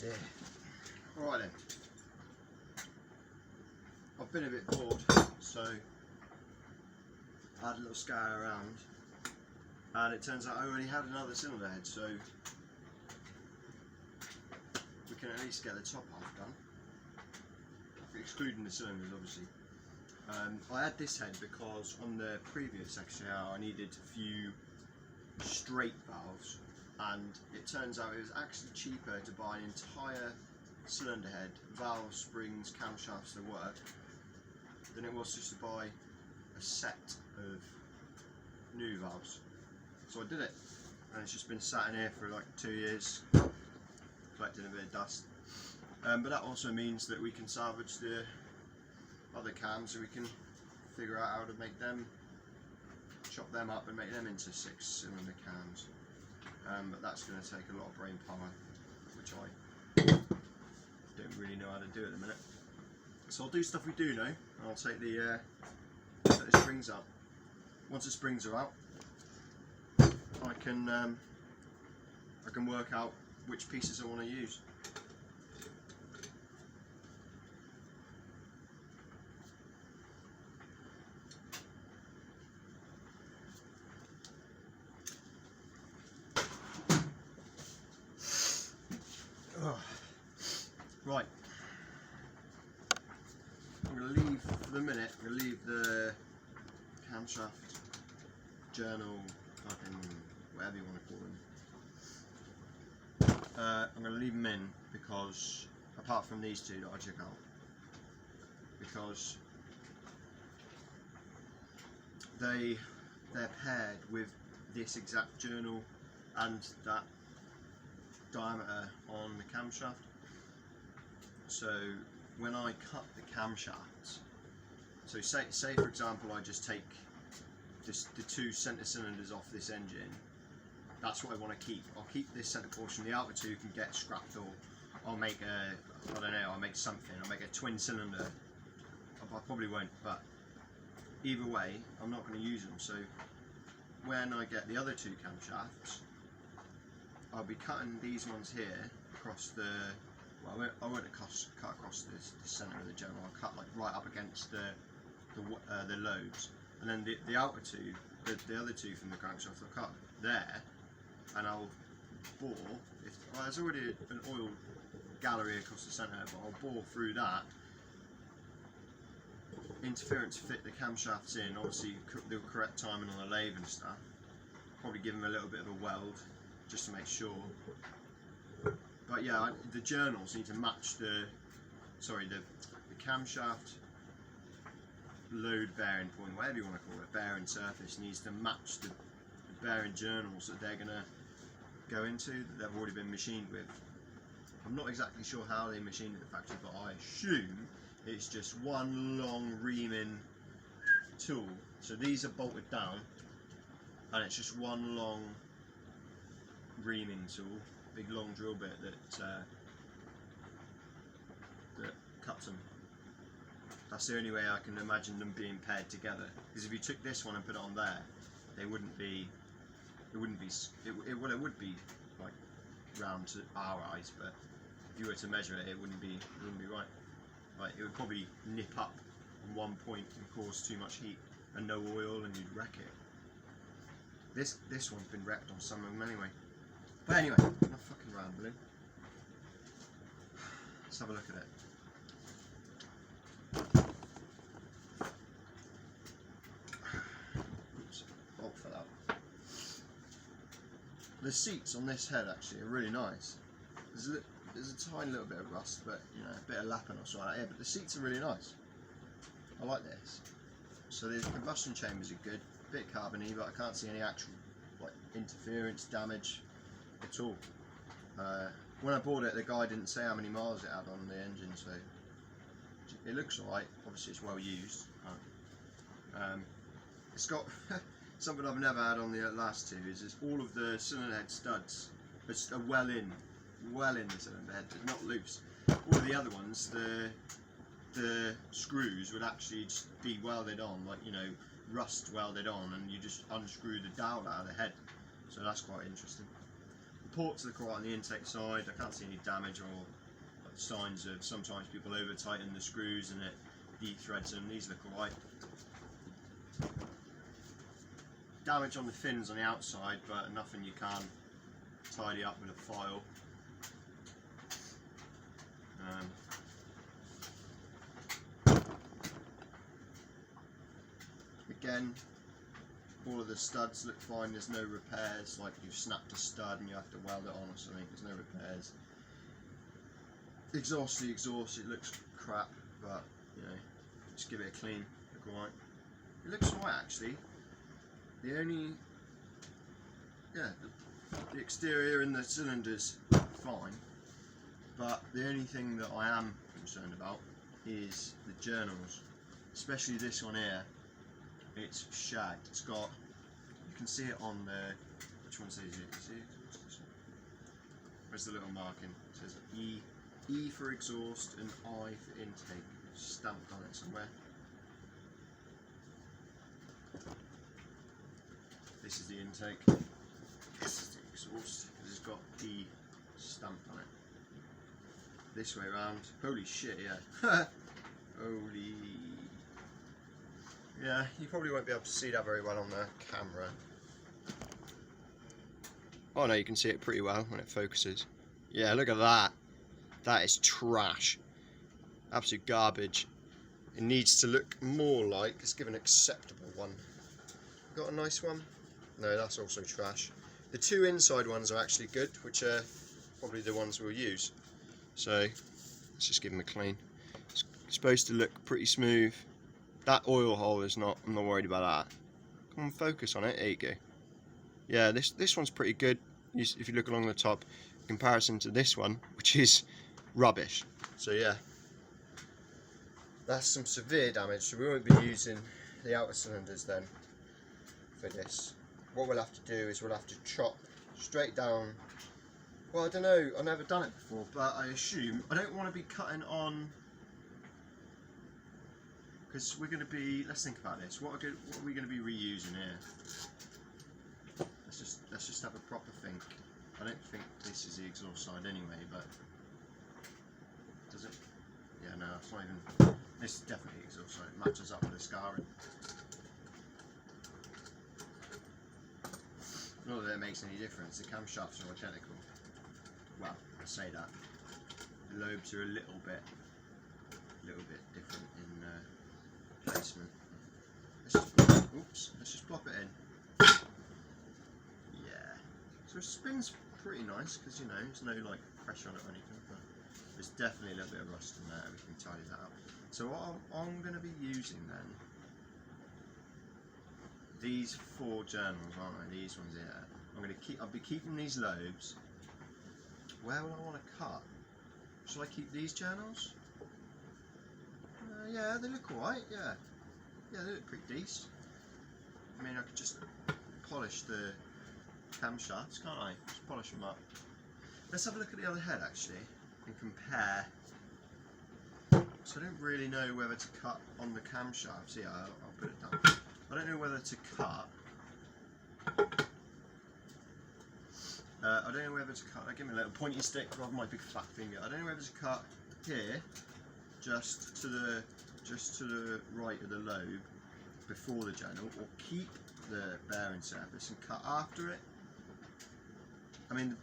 dear. Right then. I've been a bit bored, so I had a little scour around, and it turns out I already had another cylinder head, so we can at least get the top half done, excluding the cylinders obviously. I had this head because on the previous XJR I needed a few straight valves, and it turns out it was actually cheaper to buy an entire cylinder head, valves, springs, camshafts, the work, than it was just to buy a set of new valves. So I did it, and it's just been sat in here for like 2 years, collecting a bit of dust. But that also means that we can salvage the other cams, so we can figure out how to make them, chop them up and make them into 6-cylinder cams. But that's going to take a lot of brain power, which I don't really know how to do at the minute. So I'll do stuff we do know, and I'll take the springs out. Once the springs are out, I can work out which pieces I want to use. Right, I'm going to leave for the minute. I'm going to leave the camshaft, journal, fucking whatever you want to call them. I'm going to leave them in because, apart from these two that I took out, because they're paired with this exact journal and that diameter on the camshaft. So when I cut the camshafts, so say for example I just take the 2 centre cylinders off this engine, that's what I want to keep. I'll keep this centre portion, the outer 2 can get scrapped, or I'll make I don't know, I'll make something, I'll make a twin cylinder. I probably won't, but either way I'm not going to use them. So when I get the other 2 camshafts, I'll be cutting these ones here across the, well, I won't cut across the centre of the journal. I'll cut like right up against the lobes, and then the outer 2, the other 2 from the crankshaft, I'll cut there, and I'll bore. Well, there's already an oil gallery across the centre, but I'll bore through that interference, fit the camshafts in. Obviously, the correct timing on the lathe and stuff. Probably give them a little bit of a weld just to make sure. But yeah, the journals need to match the camshaft load bearing point, whatever you want to call it, bearing surface needs to match the bearing journals that they're going to go into, that they've already been machined with. I'm not exactly sure how they machined it at the factory, but I assume it's just one long reaming tool. So these are bolted down, and it's just one long reaming tool, big long drill bit that cuts them. That's the only way I can imagine them being paired together. Because if you took this one and put it on there, they wouldn't be. It would be like round to our eyes, but if you were to measure it, it wouldn't be right. Like, it would probably nip up on one point and cause too much heat and no oil, and you'd wreck it. This one's been wrecked on some of them anyway. But anyway, enough fucking rambling. Let's have a look at it. Oops, bolt fell out. The seats on this head actually are really nice. There's a tiny little bit of rust, but you know, a bit of lapping or something like that. Yeah, but the seats are really nice. I like this. So the combustion chambers are good, a bit carbony, but I can't see any actual like interference, damage at all. When I bought it, the guy didn't say how many miles it had on the engine, so it looks alright. Obviously it's well used. It's got something I've never had on the last 2 is all of the cylinder head studs are well in the cylinder head, they're not loose. All of the other ones, the screws would actually just be welded on, like, you know, rust welded on, and you just unscrew the dowel out of the head. So that's quite interesting. ports look alright on the intake side. I can't see any damage or signs of sometimes people over tighten the screws and it de-threads them. These look alright. Damage on the fins on the outside, but nothing you can tidy up with a file. Again, all of the studs look fine. There's no repairs, like you've snapped a stud and you have to weld it on or something. There's no repairs. The exhaust, it looks crap, but you know, just give it a clean. Look alright. It looks alright actually. The only, the exterior and the cylinders fine, but the only thing that I am concerned about is the journals, especially this one here. It's shagged. It's got, you can see it on the, which one says it? See it? Where's the little marking? It says E for exhaust and I for intake. It's stamped on it somewhere. This is the intake. This is the exhaust. It's got E stamped on it. This way around. Holy shit, yeah. Holy. Yeah, you probably won't be able to see that very well on the camera. Oh no, you can see it pretty well when it focuses. Yeah, look at that. That is trash. Absolute garbage. It needs to look more like, let's give an acceptable one. Got a nice one? No, that's also trash. The two inside ones are actually good, which are probably the ones we'll use. So, let's just give them a clean. It's supposed to look pretty smooth. That oil hole is not, I'm not worried about that. Come on, focus on it, there you go. Yeah, this one's pretty good, if you look along the top, in comparison to this one, which is rubbish. So yeah, that's some severe damage, so we won't be using the outer cylinders then for this. What we'll have to do is we'll have to chop straight down, well I don't know, I've never done it before, but I assume, I don't want to be cutting on, because we're going to be, let's think about this, what are we going to be reusing here? Let's just have a proper think. I don't think this is the exhaust side anyway, but does it? Yeah, no, it's not even, this is definitely the exhaust side, it matches up with the scarring. Not that it makes any difference, the camshafts are identical. Well, I say that. The lobes are a little bit different in placement. Let's just plop it in. Yeah. So it spins pretty nice because you know there's no like pressure on it or anything, but there's definitely a little bit of rust in there. We can tidy that up. So what I'm going to be using then, these four journals, aren't I? These ones here. I'll be keeping these lobes. Where will I want to cut? Shall I keep these journals? Yeah, they look alright, yeah. Yeah, they look pretty decent. I mean, I could just polish the camshafts, can't I? Just polish them up. Let's have a look at the other head, actually, and compare. So I don't really know whether to cut on the camshafts. Yeah, I'll put it down. I don't know whether to cut. I don't know whether to cut. Give me a little pointy stick rather than my big fat finger. I don't know whether to cut here, just to the right of the lobe before the journal, or keep the bearing surface and cut after it. I mean,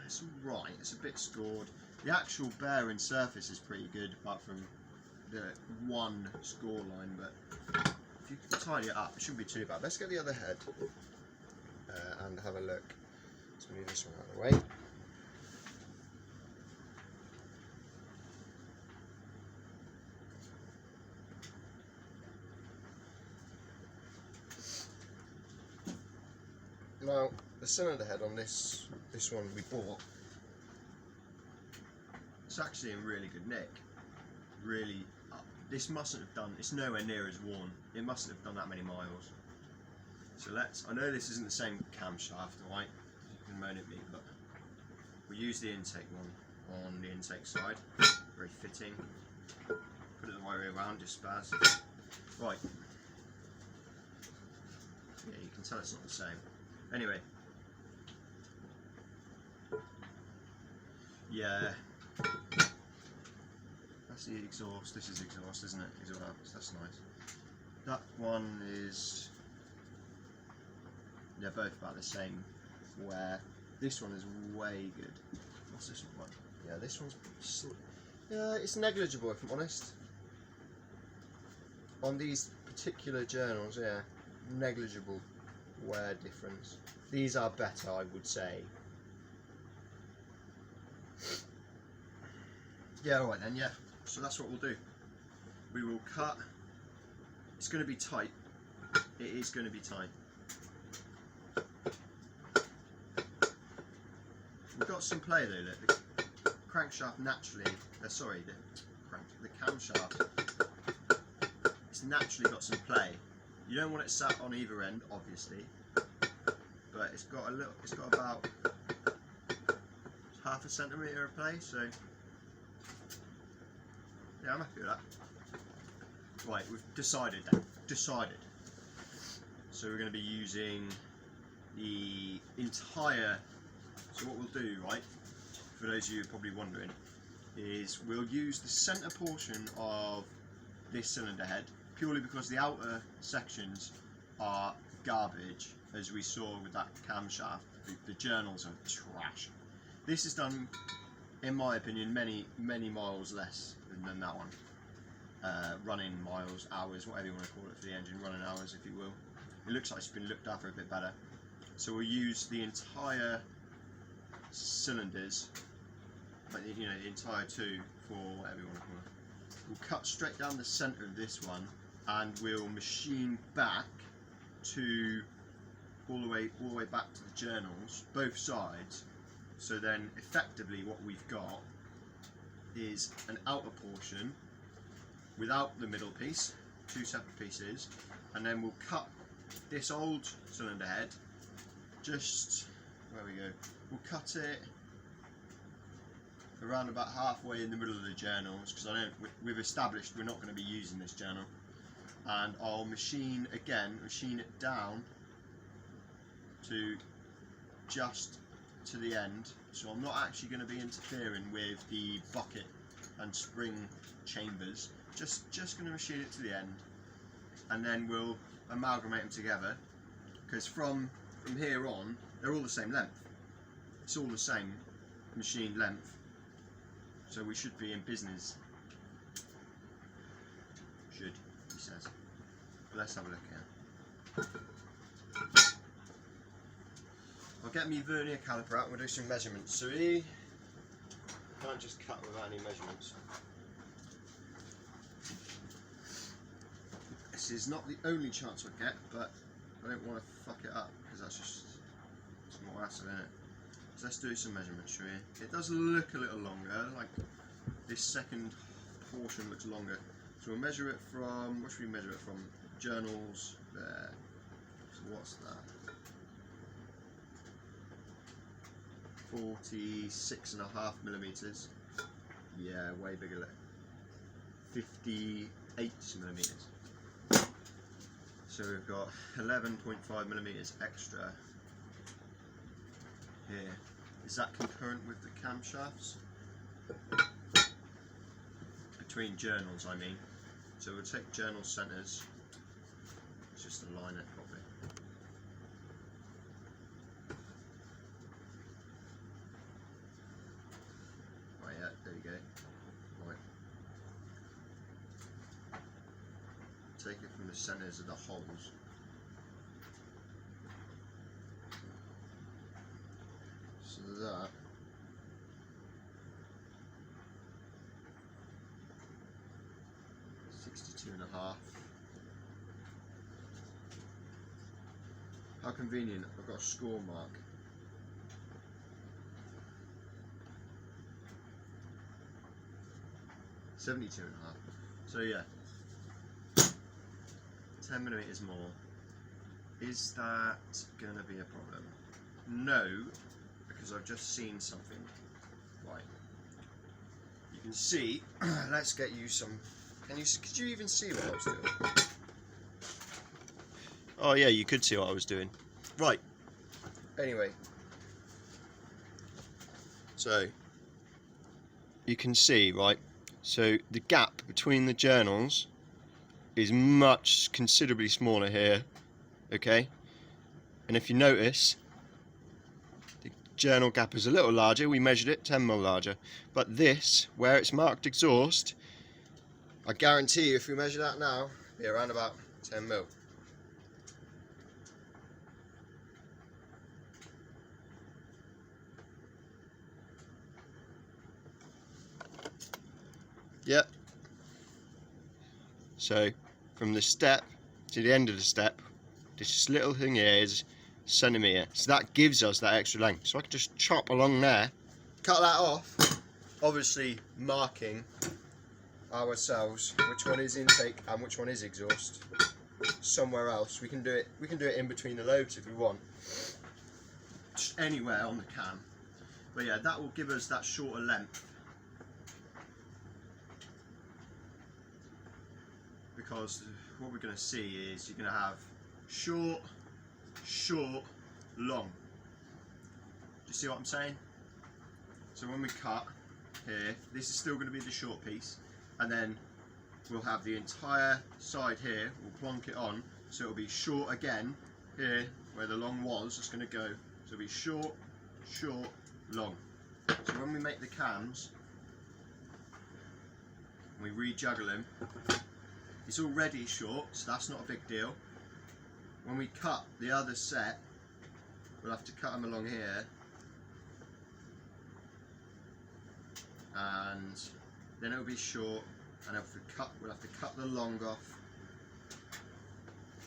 it's alright. It's a bit scored. The actual bearing surface is pretty good, apart from the one score line. But if you can tidy it up, it shouldn't be too bad. Let's get the other head and have a look. Let's move this one out of the way. Now, the cylinder head on this one we bought, it's actually in really good nick. Really, this mustn't have done, it's nowhere near as worn. It mustn't have done that many miles. So I know this isn't the same camshaft, right? You can moan at me, but we'll use the intake one on the intake side. Very fitting. Put it the right way around, just spaz. Right. Yeah, you can tell it's not the same. Anyway, Yeah. That's the exhaust. This is exhaust, isn't it? Exhaust. That's nice. That one is. They're both about the same. Where this one is way good. What's this one? Yeah, this one's. Yeah, it's negligible if I'm honest. On these particular journals, yeah, negligible wear difference. These are better, I would say. Yeah, alright then, yeah. So that's what we'll do. We will cut. It's going to be tight. It is going to be tight. We've got some play though. Look, the crankshaft naturally. Sorry, the camshaft. It's naturally got some play. You don't want it sat on either end, obviously, but it's got a little. It's got about half a centimetre of play. So yeah, I'm happy with that. Right, we've decided then. Decided. So we're going to be using the entire. So what we'll do, right, for those of you who are probably wondering, is we'll use the centre portion of this cylinder head purely because the outer sections are garbage, as we saw with that camshaft. The journals are trash. This is done, in my opinion, many miles less than that one. Running miles, hours, whatever you want to call it for the engine, running hours if you will. It looks like it's been looked after a bit better. So we'll use the entire cylinders, like the entire two, for whatever you want to call it. We'll cut straight down the centre of this one, and we'll machine back to all the way back to the journals, both sides. So then, effectively, what we've got is an outer portion without the middle piece, two separate pieces, and then we'll cut this old cylinder head just where we go. We'll cut it around about halfway in the middle of the journals, because we've established we're not going to be using this journal, and I'll machine it down to just to the end, so I'm not actually going to be interfering with the bucket and spring chambers, just going to machine it to the end, and then we'll amalgamate them together, because from here on they're all the same length. It's all the same machined length, so we should be in business. Should, he says. But let's have a look here. I'll get me vernier caliper out and we'll do some measurements. So we can't just cut without any measurements. This is not the only chance I get, but I don't want to fuck it up, because that's just some more hassle in it. So let's do some measurements, shall we? It does look a little longer, like this second portion looks longer. So we'll measure it from, what should we measure it from? Journals, there. So what's that? 46.5 millimeters. Yeah, way bigger. 58 millimeters. So we've got 11.5 millimeters extra here. Is that concurrent with the camshafts? Between journals, I mean. So we'll take journal centres, just align it properly. Right, yeah, there you go. Right. Take it from the centres of the holes. So that .5. How convenient, I've got a score mark. .72.5. So yeah, 10 millimeters more. Is that gonna be a problem? No, because I've just seen something. Right. You can see. Let's get you some. Could you even see what I was doing? Oh yeah, you could see what I was doing. Right. Anyway. So, you can see, right, so the gap between the journals is considerably smaller here, okay, and if you notice the journal gap is a little larger. We measured it 10mm larger, but this, where it's marked exhaust, I guarantee you if we measure that now, it'll be around about 10mm. Yep. So from the step to the end of the step, this little thing here is a centimetre. So that gives us that extra length. So I can just chop along there, cut that off, obviously marking ourselves which one is intake and which one is exhaust. Somewhere else we can do it in between the lobes if we want, just anywhere on the can. But yeah, that will give us that shorter length, because what we're going to see is you're going to have short, long. Do you see what I'm saying? So when we cut here, this is still going to be the short piece, and then we'll have the entire side here, we'll plonk it on, so it'll be short again here where the long was. It's going to go, so it'll be short, long. So when we make the cans, we re-juggle them, it's already short, so that's not a big deal. When we cut the other set, we'll have to cut them along here, and then it'll be short, and if we'll have to cut the long off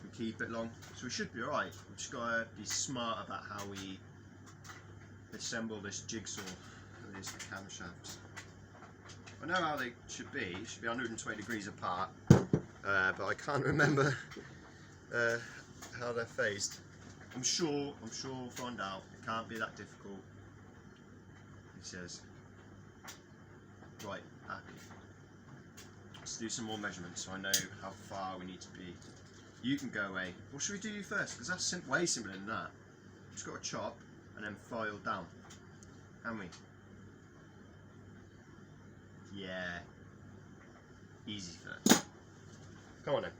and keep it long. So we should be alright. We've just got to be smart about how we assemble this jigsaw for these camshafts. I know how they should be. It should be 120 degrees apart, but I can't remember how they're phased. I'm sure we'll find out. It can't be that difficult. He says. Right, happy. Let's do some more measurements so I know how far we need to be. You can go away. What should we do you first? Because that's way simpler than that. We've just got to chop and then file down. Can we? Yeah. Easy first. Come on then.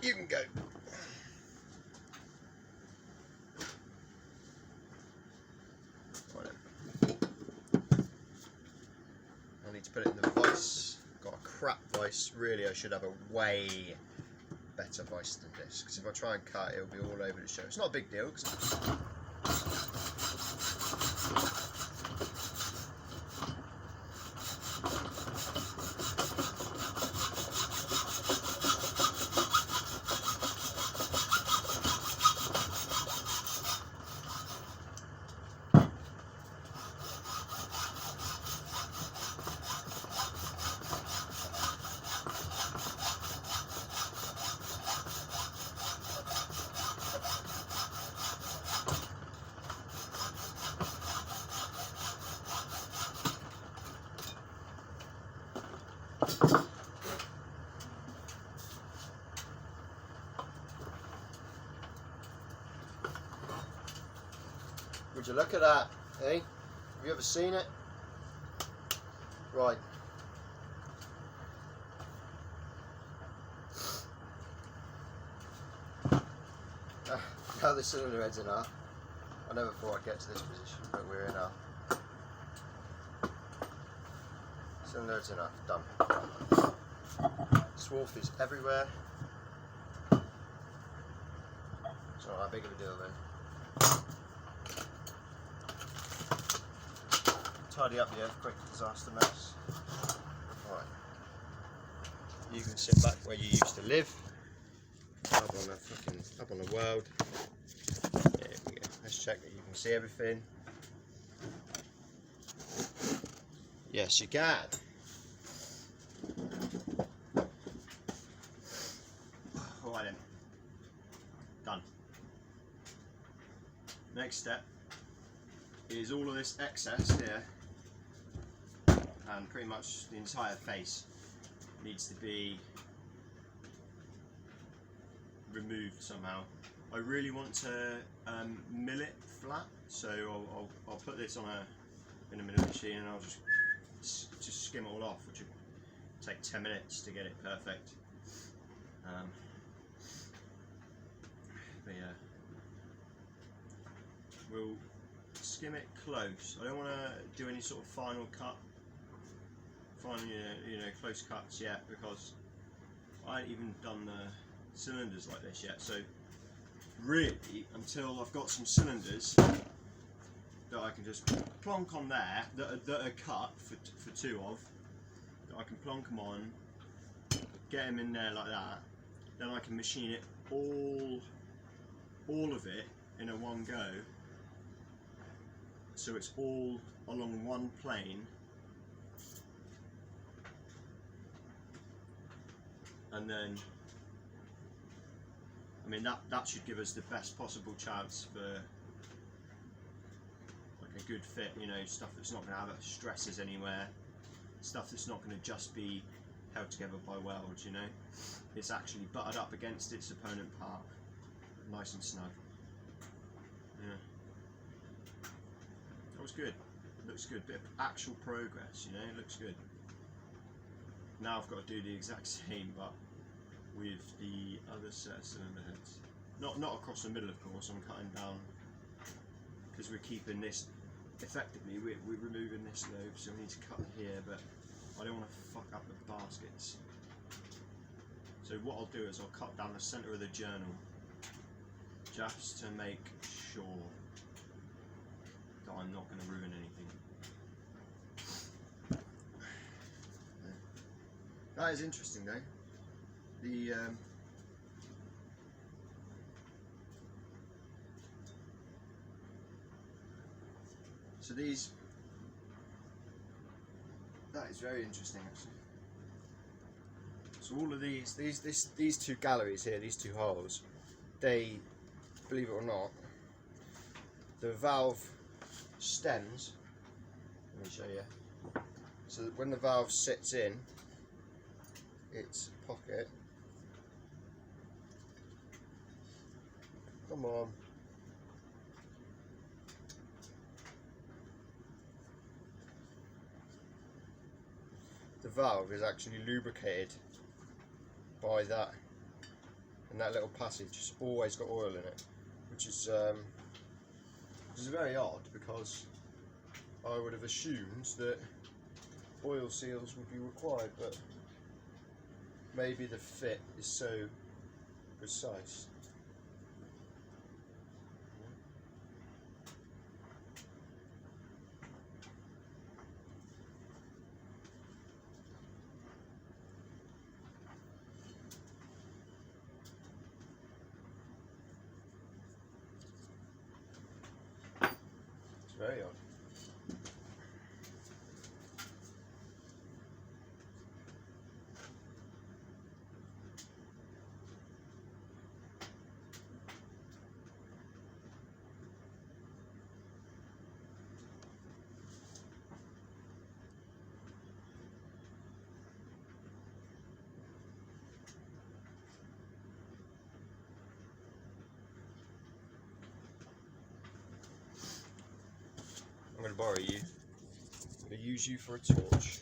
You can go. Right then. I need to put it in the vice. Got a crap vice. Really, I should have a way better vice than this, because if I try and cut, it'll be all over the show. It's not a big deal. Would you look at that, eh? Have you ever seen it? Right. Now the cylinder head's in half. I never thought I'd get to this position, but we're in half. Cylinder head's in half, done. Swarf is everywhere. It's not that big of a deal then. Tidy up the earthquake disaster mess. Right. You can sit back where you used to live. Up on the world. There we go. Let's check that you can see everything. Yes, you can. Alright then. Done. Next step is all of this excess here, and pretty much the entire face needs to be removed somehow. I really want to mill it flat, so I'll put this on in a milling machine, and I'll just just skim it all off, which would take 10 minutes to get it perfect. But yeah, we'll skim it close. I don't want to do any sort of final cut, close cuts yet, because I ain't even done the cylinders like this yet. So really, until I've got some cylinders that I can just plonk on there that are cut for two of, that I can plonk them on, get them in there like that, then I can machine it all of it in a one go, so it's all along one plane, and then I mean that should give us the best possible chance for like a good fit, you know, stuff that's not going to have stresses anywhere, stuff that's not going to just be held together by welds, you know. It's actually butted up against its opponent part, nice and snug. Yeah, that was good. Looks good. Bit of actual progress, you know. Looks good. Now I've got to do the exact same, but with the other set of cylinder heads. Not across the middle, of course. I'm cutting down because we're keeping this. Effectively, we're removing this lobe, so we need to cut here, but I don't want to fuck up the baskets. So what I'll do is I'll cut down the centre of the journal, just to make sure that I'm not going to ruin anything. That is interesting though. The so these, that is very interesting actually. So all of these two galleries here, these two holes, they, believe it or not, the valve stems, let me show you, so that when the valve sits in its pocket, come on, the valve is actually lubricated by that, and that little passage has always got oil in it, which is very odd, because I would have assumed that oil seals would be required, but maybe the fit is so precise. It's very odd. I'm going to borrow you. I'm going to use you for a torch.